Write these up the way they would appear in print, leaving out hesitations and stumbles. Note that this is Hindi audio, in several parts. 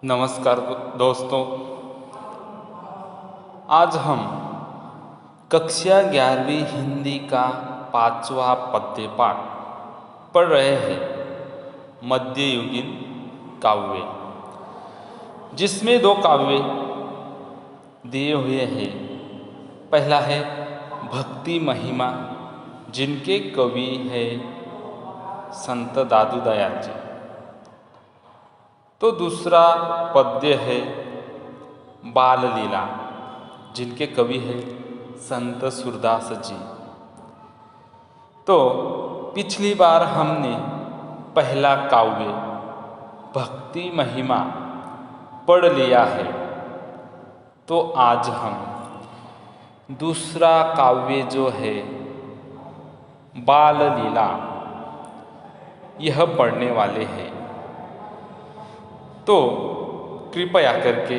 नमस्कार दोस्तों। आज हम कक्षा 11वीं हिंदी का 5वां पद्य पाठ पढ़ रहे हैं, मध्ययुगीन काव्य, जिसमें दो काव्य दिए हुए हैं। पहला है भक्ति महिमा, जिनके कवि है संत दादू दयाल जी। तो दूसरा पद्य है बाल लीला, जिनके कवि है संत सूरदास जी। तो पिछली बार हमने पहला काव्य भक्ति महिमा पढ़ लिया है, तो आज हम दूसरा काव्य जो है बाल लीला यह पढ़ने वाले हैं। तो कृपया करके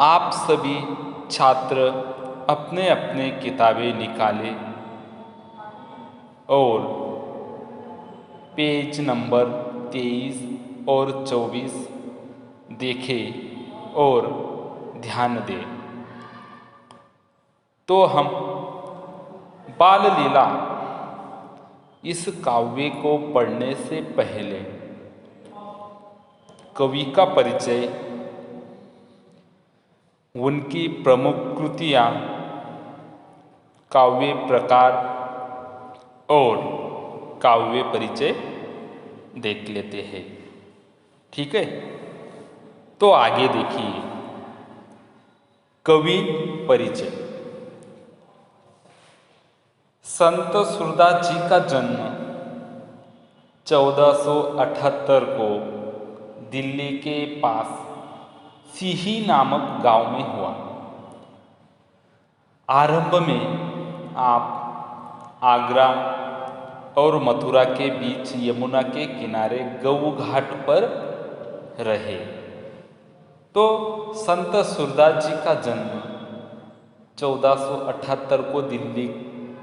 आप सभी छात्र अपने अपने किताबें निकालें और पेज नंबर 23 और 24 देखें और ध्यान दें। तो हम बाल लीला इस काव्य को पढ़ने से पहले कवि का परिचय, उनकी प्रमुख कृतियाँ, काव्य प्रकार और काव्य परिचय देख लेते हैं। ठीक है, तो आगे देखिए। कवि परिचय। संत सूरदास जी का जन्म 1478 को दिल्ली के पास सीही नामक गांव में हुआ। आरंभ में आप आगरा और मथुरा के बीच यमुना के किनारे गऊ घाट पर रहे। तो संत सूरदास जी का जन्म 1478 को दिल्ली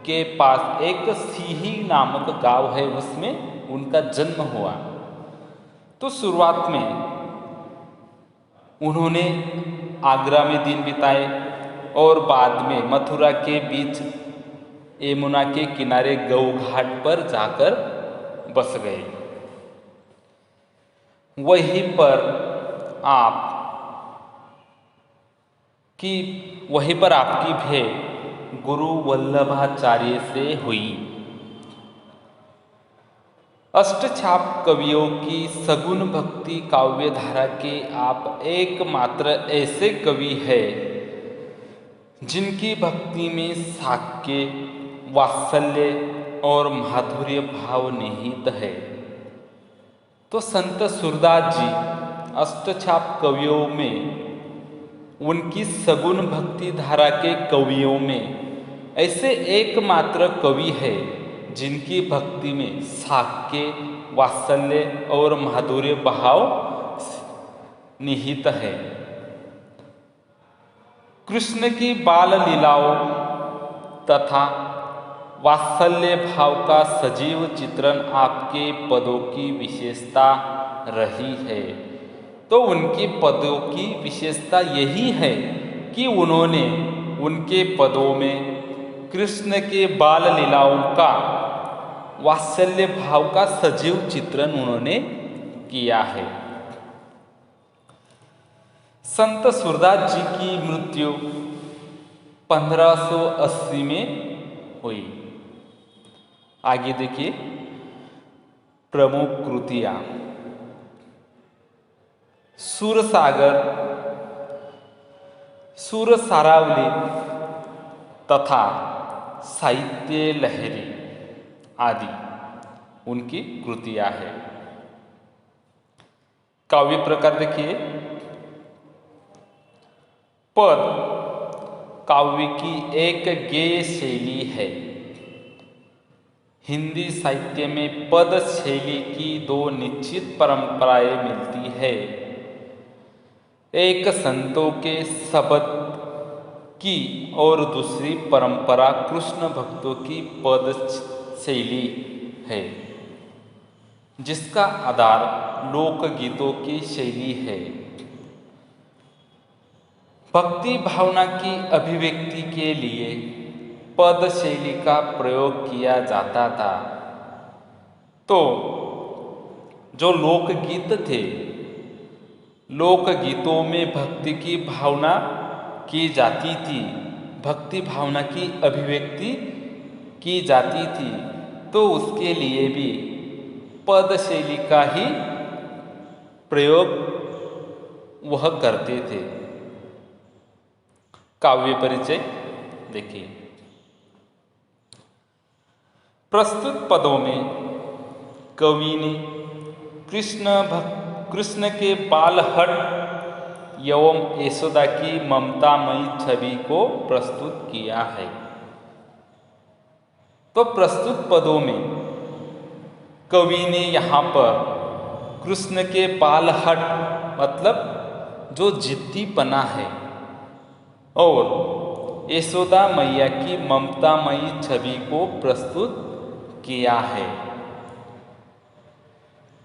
के पास एक सीही नामक गांव है, उसमें उनका जन्म हुआ। तो शुरुआत में उन्होंने आगरा में दिन बिताए और बाद में मथुरा के बीच यमुना के किनारे गऊ घाट पर जाकर बस गए। वहीं पर आपकी भेंट गुरु वल्लभाचार्य से हुई। अष्टछाप कवियों की सगुण भक्ति काव्य धारा के आप एकमात्र ऐसे कवि हैं जिनकी भक्ति में साक्य, वात्सल्य और माधुर्य भाव निहित है। तो संत सूरदास जी अष्टछाप कवियों में, उनकी सगुण भक्ति धारा के कवियों में ऐसे एकमात्र कवि है जिनकी भक्ति में साक्य, वात्सल्य और माधुर्य भाव निहित है। कृष्ण की बाल लीलाओं तथा वात्सल्य भाव का सजीव चित्रण आपके पदों की विशेषता रही है। तो उनकी पदों की विशेषता यही है कि उन्होंने उनके पदों में कृष्ण के बाल लीलाओं का, वात्सल्य भाव का सजीव चित्रण उन्होंने किया है। संत सूरदास जी की मृत्यु 1580 में हुई। आगे देखिए प्रमुख कृतियां। सूरसागर, सूरसारावली तथा साहित्य लहरी आदि उनकी कृतियां हैं। काव्य प्रकार देखिए। पद काव्य की एक गेय शैली है। हिंदी साहित्य में पद शैली की दो निश्चित परंपराएं मिलती है। एक संतों के शब्द की और दूसरी परंपरा कृष्ण भक्तों की पद शैली है, जिसका आधार लोकगीतों की शैली है। भक्ति भावना की अभिव्यक्ति के लिए पद शैली का प्रयोग किया जाता था। तो जो लोकगीत थे, लोकगीतों में भक्ति की भावना की जाती थी, भक्ति भावना की अभिव्यक्ति की जाती थी, तो उसके लिए भी पद शैली का ही प्रयोग वह करते थे। काव्य परिचय देखिए। प्रस्तुत पदों में कवि ने कृष्ण के बालहट एवं यशोदा की ममतामयी छवि को प्रस्तुत किया है। तो प्रस्तुत पदों में कवि ने यहाँ पर कृष्ण के बालहट मतलब जो जिद्दीपना है और यशोदा मैया की ममतामयी छवि को प्रस्तुत किया है।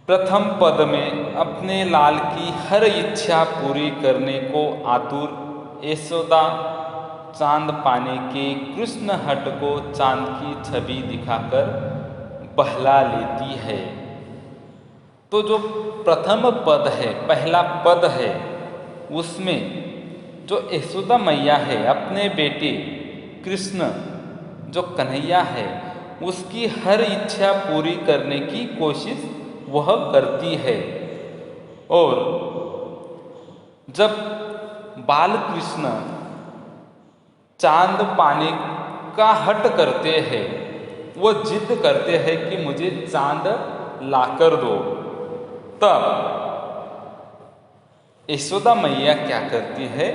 प्रथम पद में अपने लाल की हर इच्छा पूरी करने को आतुर यशोदा चांद पाने के कृष्ण हट को चांद की छवि दिखाकर बहला लेती है। तो जो प्रथम पद है, पहला पद है, उसमें जो यशोदा मैया है अपने बेटे कृष्ण जो कन्हैया है उसकी हर इच्छा पूरी करने की कोशिश वह करती है। और जब बाल कृष्ण चांद पाने का हट करते हैं, वो जिद करते हैं कि मुझे चांद लाकर दो, तब यशोदा मैया क्या करती है,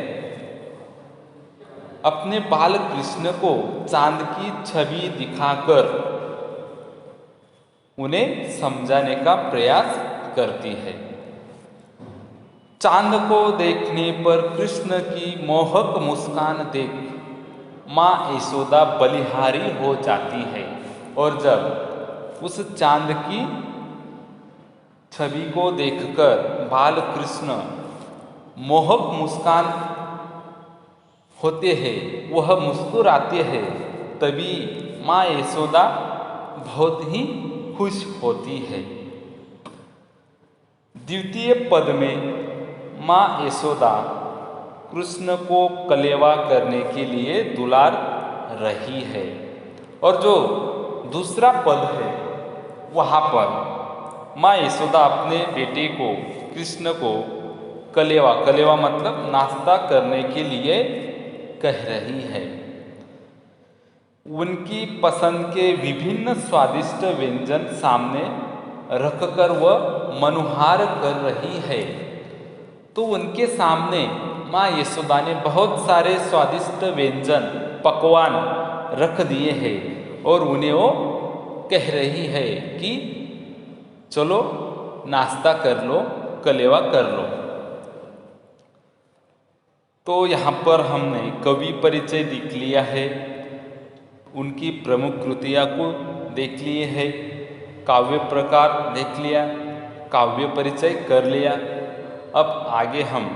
अपने बाल कृष्ण को चांद की छवि दिखाकर उन्हें समझाने का प्रयास करती है। चांद को देखने पर कृष्ण की मोहक मुस्कान देख माँ यशोदा बलिहारी हो जाती है और जब उस चांद की छवि को देखकर बाल कृष्ण मोहक मुस्कान होते हैं, वह मुस्कुराते हैं, तभी माँ यशोदा बहुत ही खुश होती है। द्वितीय पद में माँ यशोदा कृष्ण को कलेवा करने के लिए दुलार रही है और जो दूसरा पद है वहाँ पर माँ यशोदा अपने बेटे को कृष्ण को कलेवा मतलब नाश्ता करने के लिए कह रही है। उनकी पसंद के विभिन्न स्वादिष्ट व्यंजन सामने रखकर वह मनुहार कर रही है। तो उनके सामने माँ यशोदा ने बहुत सारे स्वादिष्ट व्यंजन पकवान रख दिए हैं और उन्हें वो कह रही है कि चलो नाश्ता कर लो, कलेवा कर लो। तो यहाँ पर हमने कवि परिचय देख लिया है, उनकी प्रमुख कृतियाँ को देख लिए है, काव्य प्रकार देख लिया, काव्य परिचय कर लिया। अब आगे हम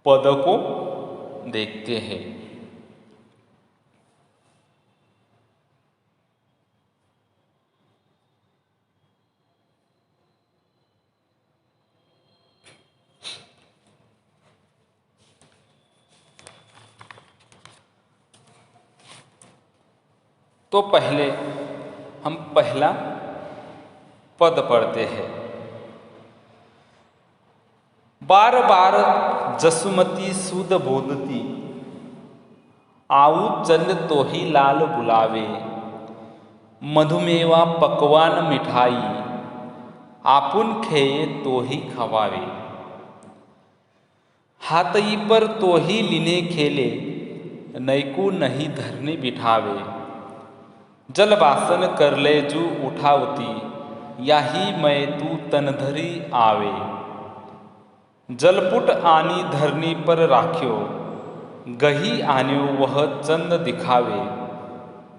पद को देखते हैं। तो पहले हम पहला पद पढ़ते हैं। बार बार जसुमती सुध बोधती, आऊ चंद तो ही लाल बुलावे, मधुमेवा पकवान मिठाई, आपुन खेये तो ही खवावे, हाथई पर तो ही लिने खेले, नैकू नहीं धरनी बिठावे, जल बासन कर ले जू उठावती, याही मैं तू तनधरी आवे, जलपुट आनी धरनी पर राख्यो, गही आन्यो वह चंद दिखावे,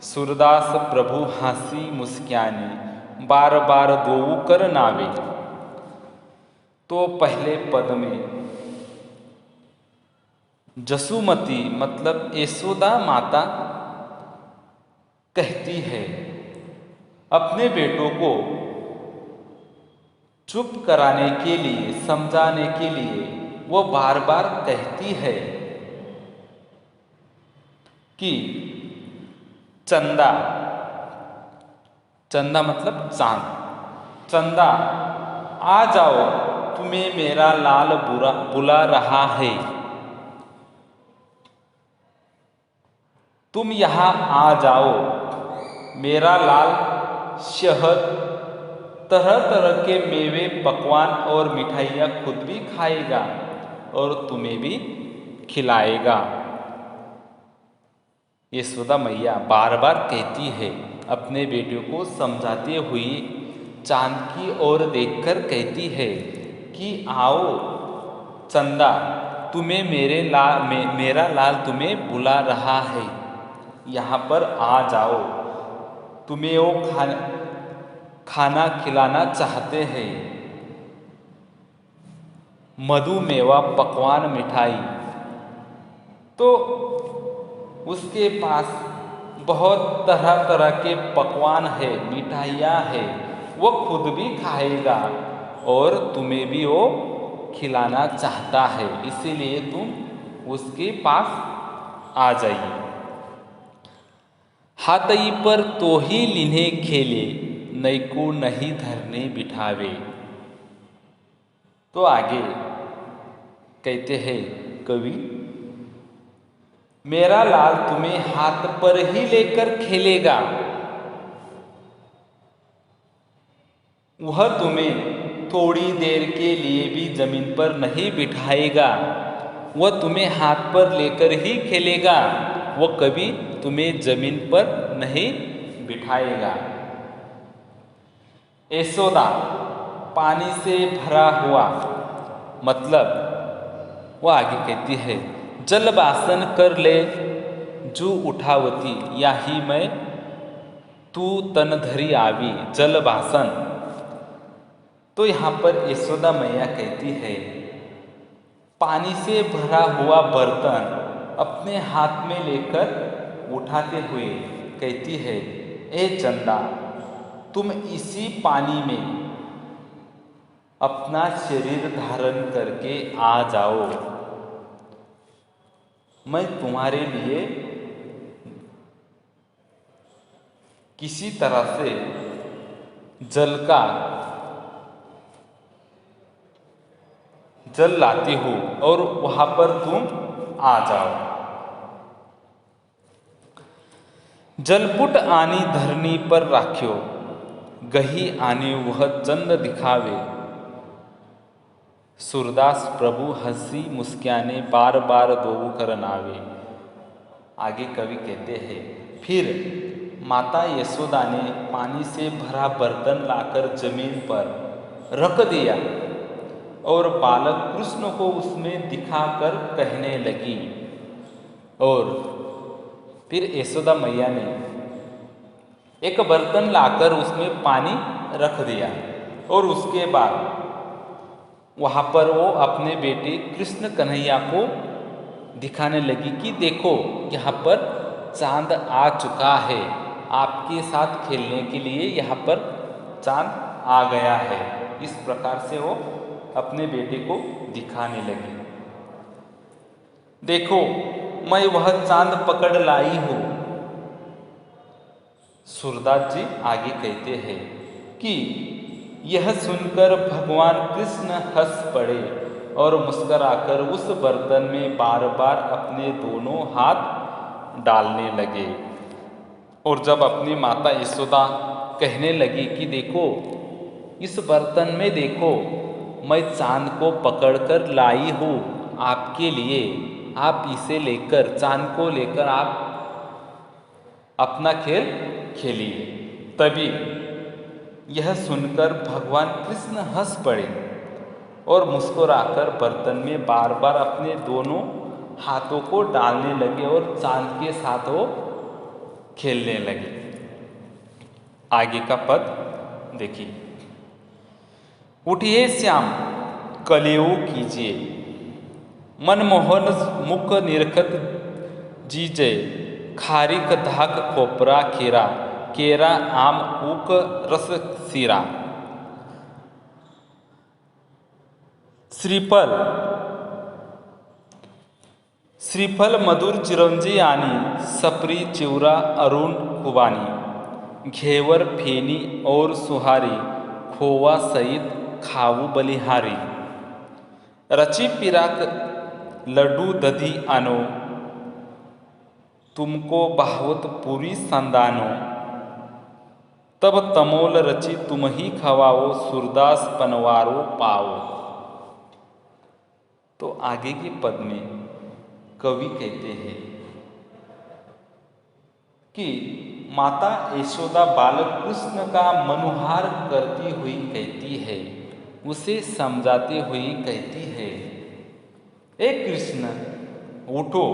सूरदास प्रभु हासी मुस्क्यानी, बार बार दोऊ कर नावे। तो पहले पद में जसुमती मतलब यशोदा माता कहती है अपने बेटों को चुप कराने के लिए, समझाने के लिए वो बार बार कहती है कि चंदा, चंदा मतलब चांद, चंदा आ जाओ, तुम्हें मेरा लाल बुला रहा है, तुम यहाँ आ जाओ, मेरा लाल शहद, तरह तरह के मेवे, पकवान और मिठाइयाँ खुद भी खाएगा और तुम्हें भी खिलाएगा। यशोदा मैया बार बार कहती है, अपने बेटे को समझाते हुए चांद की ओर देखकर कहती है कि आओ चंदा, तुम्हें मेरा लाल तुम्हें बुला रहा है, यहाँ पर आ जाओ, तुम्हें वो खाना खिलाना चाहते हैं, मधु मेवा पकवान मिठाई। तो उसके पास बहुत तरह तरह के पकवान है, मिठाइयाँ है, वो खुद भी खाएगा और तुम्हें भी वो खिलाना चाहता है, इसीलिए तुम उसके पास आ जाइए। हाथई पर तो ही लिन्हे खेले, नैको नहीं धरने बिठावे। तो आगे कहते हैं कवि, मेरा लाल तुम्हें हाथ पर ही लेकर खेलेगा, वह तुम्हें थोड़ी देर के लिए भी जमीन पर नहीं बिठाएगा, वह तुम्हें हाथ पर लेकर ही खेलेगा, वह कभी तुम्हें जमीन पर नहीं बिठाएगा। यशोदा पानी से भरा हुआ मतलब वो आगे कहती है, जल बासन कर ले जू उठावती, याही मैं तू तन धरी आवी, जल बासन। तो यहाँ पर यशोदा मैया कहती है, पानी से भरा हुआ बर्तन अपने हाथ में लेकर उठाते हुए कहती है, ए चंदा, तुम इसी पानी में अपना शरीर धारण करके आ जाओ, मैं तुम्हारे लिए किसी तरह से जल लाती हूँ और वहाँ पर तुम आ जाओ। जलपुट आनी धरनी पर राख्यो, गही आने वह चंद दिखावे, सूरदास प्रभु हंसी मुस्काने बार बार दोऊ करनावे। आगे कवि कहते हैं, फिर माता यशोदा ने पानी से भरा बर्तन लाकर जमीन पर रख दिया और बालक कृष्ण को उसमें दिखाकर कहने लगी। और फिर यशोदा मैया ने एक बर्तन लाकर उसमें पानी रख दिया और उसके बाद वहाँ पर वो अपने बेटे कृष्ण कन्हैया को दिखाने लगी कि देखो यहाँ पर चांद आ चुका है, आपके साथ खेलने के लिए यहाँ पर चांद आ गया है। इस प्रकार से वो अपने बेटे को दिखाने लगी। देखो मैं वह चांद पकड़ लाई हूँ। सूरदास जी आगे कहते हैं कि यह सुनकर भगवान कृष्ण हंस पड़े और मुस्कराकर उस बर्तन में बार बार अपने दोनों हाथ डालने लगे। और जब अपनी माता यशोदा कहने लगी कि देखो इस बर्तन में देखो, मैं चांद को पकड़कर लाई हूँ आपके लिए, आप इसे लेकर, चांद को लेकर आप अपना खेल खेलिए। तभी यह सुनकर भगवान कृष्ण हंस पड़े और मुस्कुराकर बर्तन में बार बार अपने दोनों हाथों को डालने लगे और चांद के साथ वो खेलने लगे। आगे का पद देखिए, उठिए श्याम कलेऊ कीजिए, मनमोहन मुख निरखत जीजे, खारीक धाक खोपरा खीरा, केरा आम ऊक रस सीरा। श्रीफल मधुर चिरंजी आनी, सपरी चिवरा अरुण खुबानी, घेवर फेनी और सुहारी, खोवा सहित खाऊ बलिहारी। रची पिराक लड्डू दधी आनो, तुमको भावत पूरी संदानो, तब तमोल रची तुम ही खवाओ, सूरदास पनवारो पाओ। तो आगे के पद में कवि कहते हैं कि माता यशोदा बालक कृष्ण का मनुहार करती हुई कहती है, उसे समझाते हुए कहती है, ए कृष्ण उठो।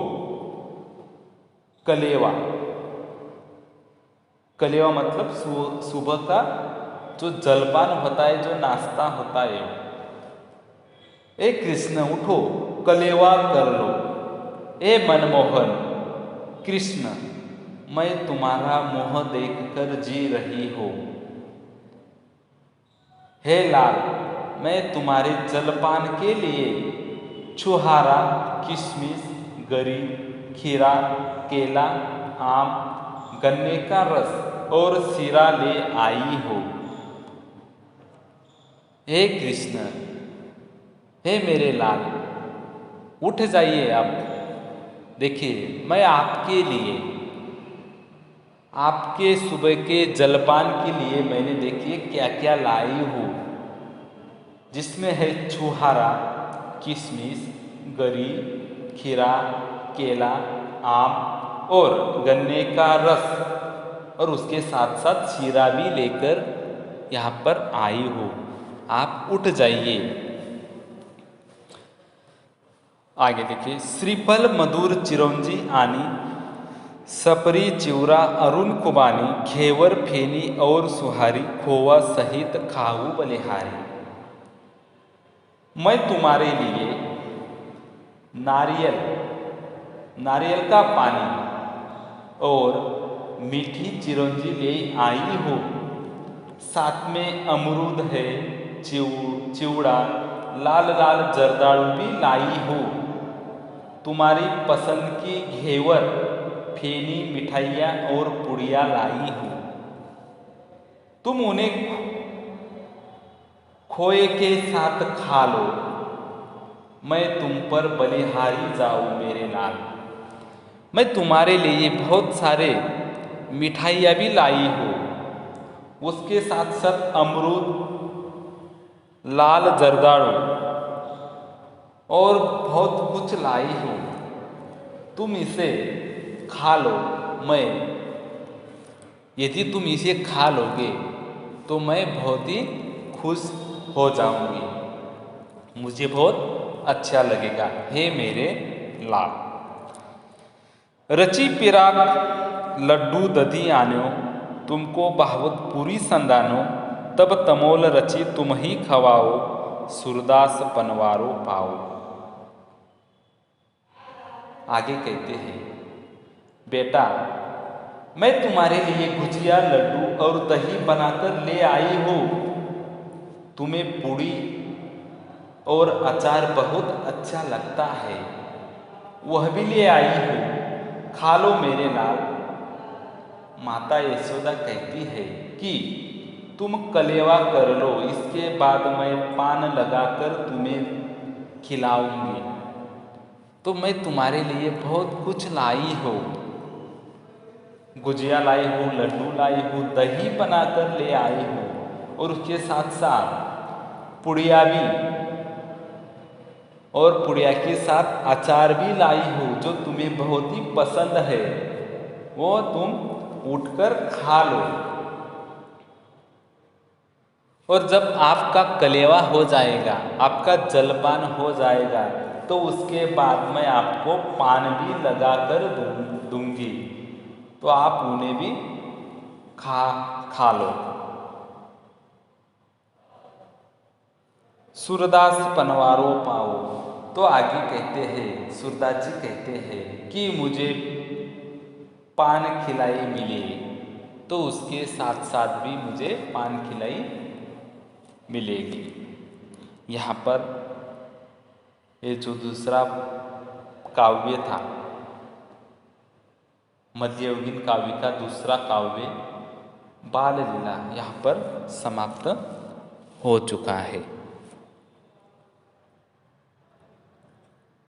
कलेवा, कलेवा मतलब सुबह का जो जलपान होता है, जो नाश्ता होता है। ए कृष्ण उठो, कलेवा कर लो। ए मनमोहन कृष्ण, मैं तुम्हारा मुँह देखकर जी रही हूँ। हे लाल, मैं तुम्हारे जलपान के लिए छुहारा, किशमिश, गरी, खीरा, केला, आम, गन्ने का रस और सीरा ले आई हूँ। हे कृष्ण, हे मेरे लाल, उठ जाइए अब। देखिए, मैं आपके लिए, आपके सुबह के जलपान के लिए मैंने देखिए क्या क्या लाई हूँ, जिसमें है छुहारा, किशमिश, गरी, खीरा, केला, आम और गन्ने का रस, और उसके साथ साथ शीरा भी लेकर यहाँ पर आई हूँ। आप उठ जाइए। आगे देखिए, श्रीफल मधुर चिरंजी आनी, सपरी चिवरा अरुण कुबानी, घेवर फेनी और सुहारी, खोवा सहित खाऊ बलिहारी। मैं तुम्हारे लिए नारियल, नारियल का पानी और मीठी चिरंजी ले आई हूँ। साथ में अमरूद है, चिवड़ा, लाल लाल जर्दालू भी लाई हूँ। तुम्हारी पसंद की घेवर, फेनी, मिठाइयाँ और पुड़िया लाई हूँ। तुम उन्हें खोए के साथ खा लो। मैं तुम पर बलिहारी जाऊँ मेरे लाल। मैं तुम्हारे लिए बहुत सारे मिठाइयाँ भी लाई हूँ, उसके साथ साथ अमरूद, लाल जर्दालू और बहुत कुछ लाई हूँ। तुम इसे खा लो। मैं, यदि तुम इसे खा लोगे तो मैं बहुत ही खुश हो जाऊंगी, मुझे बहुत अच्छा लगेगा, हे मेरे लाल। रची पिराक लड्डू दधी आन्यो, तुमको भावत पूरी संदानो, तब तमोल रची तुम ही खवाओ, सूरदास पनवारो पाओ। आगे कहते हैं, बेटा मैं तुम्हारे लिए गुजिया, लड्डू और दही बनाकर ले आई हूँ। तुम्हें पूड़ी और अचार बहुत अच्छा लगता है, वह भी ले आई हूँ, खा लो मेरे लाल। माता यशोदा कहती है कि तुम कलेवा कर लो, इसके बाद मैं पान लगाकर तुम्हें खिलाऊंगी। तो मैं तुम्हारे लिए बहुत कुछ लाई हूँ, गुजिया लाई हूँ, लड्डू लाई हूँ, दही बनाकर ले आई हूँ, और उसके साथ साथ पुड़िया भी, और पुड़िया के साथ अचार भी लाई हूँ जो तुम्हें बहुत ही पसंद है, वो तुम उठकर खा लो। और जब आपका कलेवा हो जाएगा, आपका जलपान हो जाएगा, तो उसके बाद मैं आपको पान भी लगाकर दूंगी, तो आप उन्हें भी खा लो। सूरदास पनवारो पाओ। तो तो आगे कहते हैं, सूरदास जी कहते हैं कि मुझे पान खिलाई मिले, तो उसके साथ साथ भी मुझे पान खिलाई मिलेगी। यहाँ पर ये जो दूसरा काव्य था, मध्ययुगीन काव्य का दूसरा काव्य बाल लीला, यहाँ पर समाप्त हो चुका है।